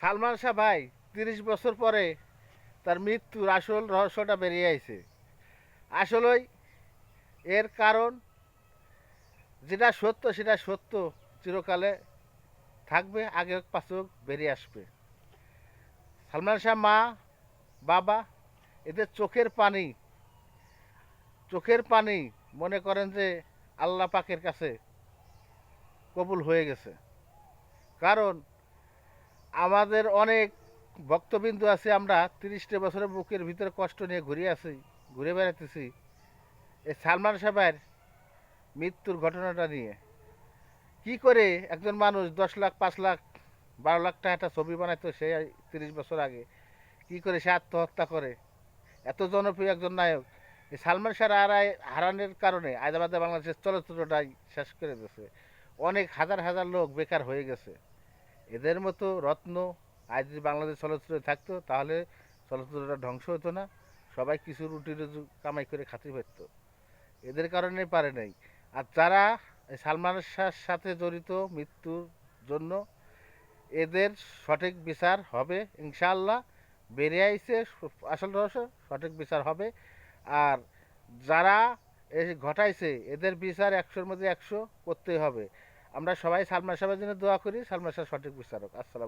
সালমান শাহ ভাই ৩০ বছর পরে তার মৃত্যুর আসল রহস্যটা বেরিয়ে আইছে। আসলেই এর কারণ যেটা সত্য সেটা সত্য চিরকালে থাকবে, আগে হোক পাশে হোক বেরিয়ে আসবে। সালমান শাহ মা বাবা এদের চোখের পানি মনে করেন যে আল্লাহ পাকের কাছে কবুল হয়ে গেছে। কারণ আমাদের অনেক ভক্তবিন্দু আছে, আমরা ৩০টা বছরের বুকের ভিতরে কষ্ট নিয়ে ঘুরে বেড়াতেছি এই সালমান সাহেবের মৃত্যুর ঘটনাটা নিয়ে। কি করে একজন মানুষ ১০ লাখ ৫ লাখ ১২ লাখ টাকা একটা ছবি বানাইতো সে ৩০ বছর আগে, কি করে সে আত্মহত্যা করে? এত জনপ্রিয় একজন নায়ক এই সালমান শাহ হারানোর কারণে আজ বাংলাদেশের চলচ্চিত্রটাই শেষ করে দিয়েছে। অনেক হাজার হাজার লোক বেকার হয়ে গেছে। এদের মতো রত্ন আজ যদি বাংলাদেশ চলচ্চিত্রে থাকতো তাহলে চলচ্চিত্রটা ধ্বংস হতো না, সবাই কিছু রুটি রুজি কামাই করে খাতে পারতো। এদের কারণে পারে নাই। আর যারা এই সালমান শাহর সাথে জড়িত মৃত্যুর জন্য, এদের সঠিক বিচার হবে ইনশাআল্লাহ। বেরিয়ে আইছে আসল রহস্য, সঠিক বিচার হবে। আর যারা এই ঘটাইছে এদের বিচার ১০০-র মধ্যে ১০০ করতেই হবে। আমরা সবাই সালমান শাহের জন্য দোয়া করি, সালমান শাহ সঠিক বিচার হোক। আসসালাম।